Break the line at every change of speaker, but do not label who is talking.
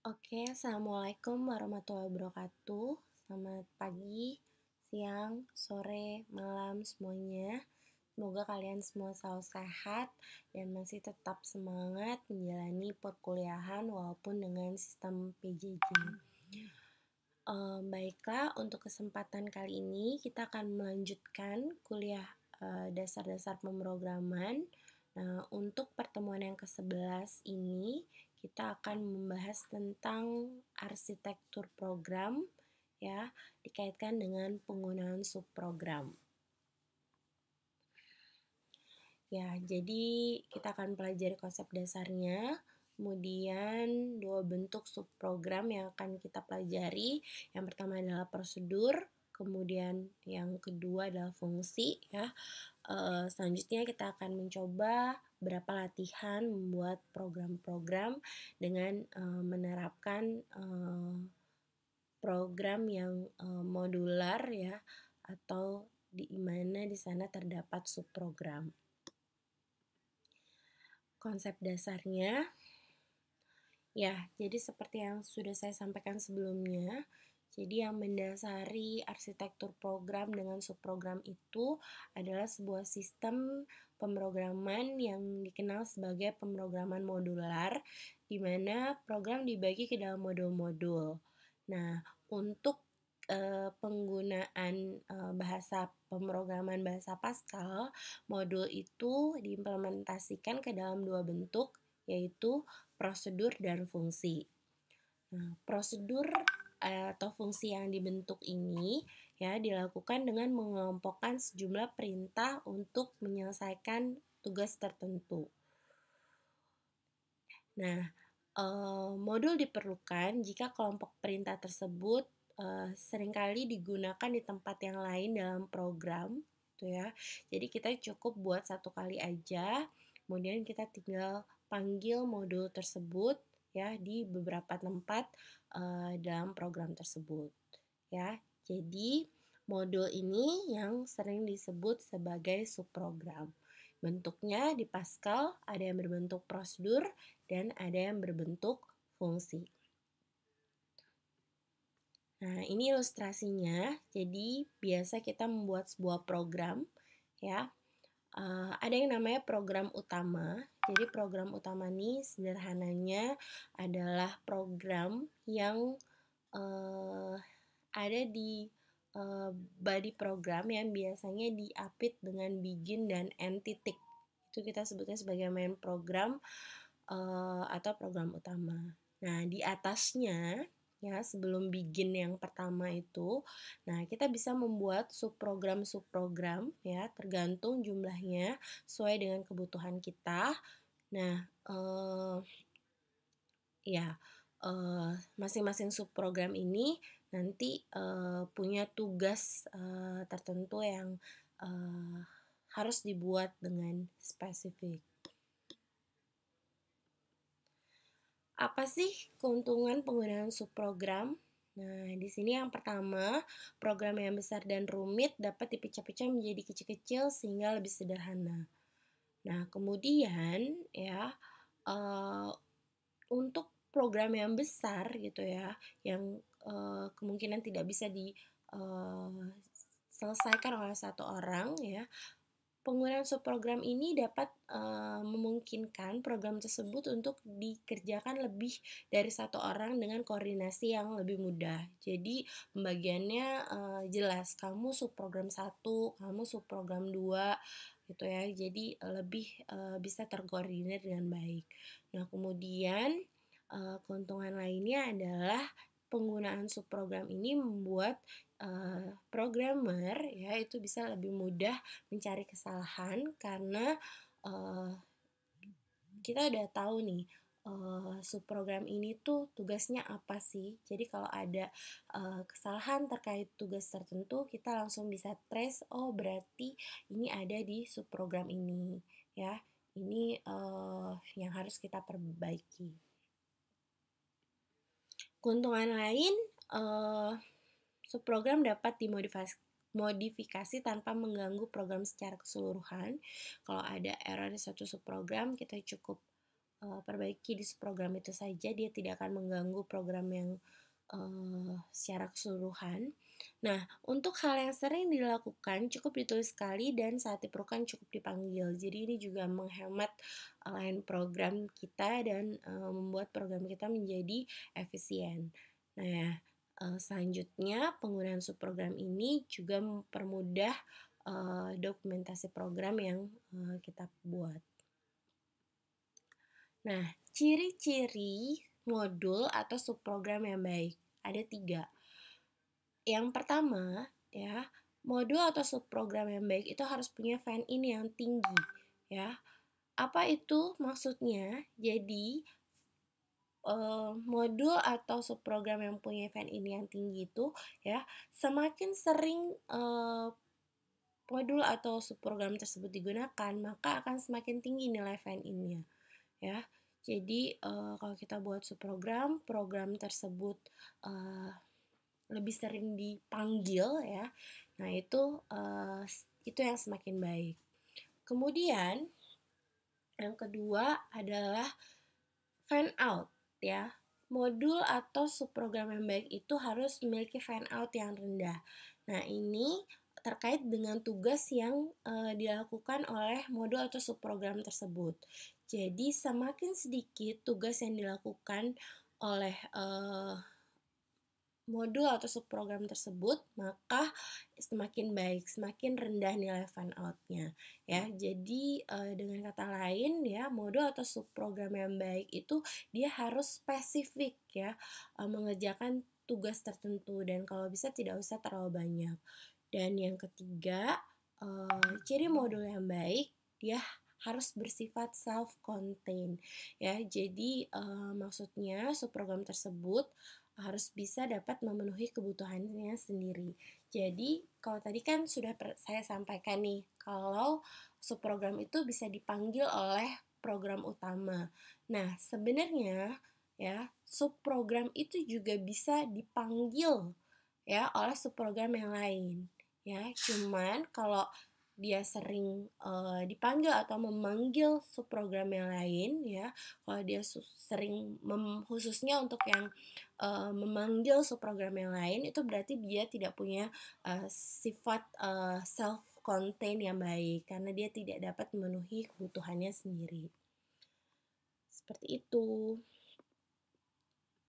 Oke, Assalamualaikum warahmatullahi wabarakatuh. Selamat pagi, siang, sore, malam semuanya. Semoga kalian semua selalu sehat dan masih tetap semangat menjalani perkuliahan walaupun dengan sistem PJJ. Baiklah, untuk kesempatan kali ini kita akan melanjutkan kuliah dasar-dasar pemrograman. Nah, untuk pertemuan yang ke-11 ini kita akan membahas tentang arsitektur program ya, dikaitkan dengan penggunaan subprogram. Ya, jadi kita akan pelajari konsep dasarnya, kemudian dua bentuk subprogram yang akan kita pelajari. Yang pertama adalah prosedur, kemudian yang kedua adalah fungsi ya. Selanjutnya kita akan mencoba berapa latihan membuat program-program dengan menerapkan program yang modular ya, atau di mana di sana terdapat subprogram. Konsep dasarnya ya, jadi seperti yang sudah saya sampaikan sebelumnya, jadi yang mendasari arsitektur program dengan subprogram itu adalah sebuah sistem pemrograman yang dikenal sebagai pemrograman modular, di mana program dibagi ke dalam modul-modul. Nah, untuk penggunaan bahasa pemrograman bahasa Pascal, modul itu diimplementasikan ke dalam dua bentuk, yaitu prosedur dan fungsi. Nah, prosedur atau fungsi yang dibentuk ini ya dilakukan dengan mengelompokkan sejumlah perintah untuk menyelesaikan tugas tertentu. Nah, modul diperlukan jika kelompok perintah tersebut seringkali digunakan di tempat yang lain dalam program, gitu ya. Jadi kita cukup buat satu kali aja, kemudian kita tinggal panggil modul tersebut ya di beberapa tempat dalam program tersebut, ya. Jadi modul ini yang sering disebut sebagai subprogram. Bentuknya di Pascal ada yang berbentuk prosedur dan ada yang berbentuk fungsi. Nah, ini ilustrasinya. Jadi, biasa kita membuat sebuah program, ya. Ada yang namanya program utama. Jadi, program utama ini sederhananya adalah program yang ada di body program yang biasanya diapit dengan begin dan end titik. Itu kita sebutnya sebagai main program atau program utama. Nah, di atasnya ya sebelum begin yang pertama itu, nah kita bisa membuat subprogram ya tergantung jumlahnya sesuai dengan kebutuhan kita. Nah, ya masing-masing subprogram ini nanti punya tugas tertentu yang harus dibuat dengan spesifik. Apa sih keuntungan penggunaan subprogram? Nah, di sini yang pertama, program yang besar dan rumit dapat dipecah-pecah menjadi kecil-kecil sehingga lebih sederhana. Nah, kemudian ya untuk program yang besar gitu ya, yang kemungkinan tidak bisa diselesaikan oleh satu orang ya, penggunaan subprogram ini dapat memungkinkan program tersebut untuk dikerjakan lebih dari satu orang dengan koordinasi yang lebih mudah. Jadi pembagiannya jelas, kamu subprogram 1, kamu subprogram 2 gitu ya. Jadi lebih bisa terkoordinir dengan baik. Nah, kemudian keuntungan lainnya adalah penggunaan subprogram ini membuat programmer ya itu bisa lebih mudah mencari kesalahan karena kita udah tahu nih subprogram ini tuh tugasnya apa sih. Jadi kalau ada kesalahan terkait tugas tertentu, kita langsung bisa trace, oh berarti ini ada di subprogram ini ya. Ini yang harus kita perbaiki. Keuntungan lain, subprogram dapat dimodifikasi tanpa mengganggu program secara keseluruhan. Kalau ada error di satu subprogram, kita cukup perbaiki di program itu saja, dia tidak akan mengganggu program yang secara keseluruhan. Nah, untuk hal yang sering dilakukan cukup ditulis sekali dan saat diperlukan cukup dipanggil. Jadi ini juga menghemat line program kita dan membuat program kita menjadi efisien. Nah, selanjutnya penggunaan subprogram ini juga mempermudah dokumentasi program yang kita buat. Nah, ciri-ciri modul atau subprogram yang baik ada 3. Yang pertama, ya, modul atau subprogram yang baik itu harus punya fan-in yang tinggi, ya. Apa itu maksudnya? Jadi, modul atau subprogram yang punya fan-in yang tinggi itu, ya, semakin sering modul atau subprogram tersebut digunakan, maka akan semakin tinggi nilai fan-in-nya, ya. Jadi, kalau kita buat subprogram, program tersebut lebih sering dipanggil, ya. Nah, itu yang semakin baik. Kemudian yang kedua adalah fan out, ya. Modul atau subprogram yang baik itu harus memiliki fan out yang rendah. Nah, ini terkait dengan tugas yang dilakukan oleh modul atau subprogram tersebut. Jadi, semakin sedikit tugas yang dilakukan oleh modul atau subprogram tersebut, maka semakin baik, semakin rendah nilai fan out-nya, ya. Jadi, dengan kata lain, ya, modul atau subprogram yang baik itu dia harus spesifik, ya, mengerjakan tugas tertentu dan kalau bisa tidak usah terlalu banyak. Dan yang ketiga, ciri modul yang baik, dia harus bersifat self-contained, ya. Jadi, maksudnya subprogram tersebut harus bisa dapat memenuhi kebutuhannya sendiri. Jadi, kalau tadi kan sudah saya sampaikan nih, kalau subprogram itu bisa dipanggil oleh program utama. Nah, sebenarnya, ya, subprogram itu juga bisa dipanggil, ya, oleh subprogram yang lain, ya. Cuman kalau dia sering dipanggil atau memanggil subprogram yang lain, ya, kalau dia sering khususnya untuk yang memanggil subprogram yang lain, itu berarti dia tidak punya sifat self contain yang baik karena dia tidak dapat memenuhi kebutuhannya sendiri. Seperti itu.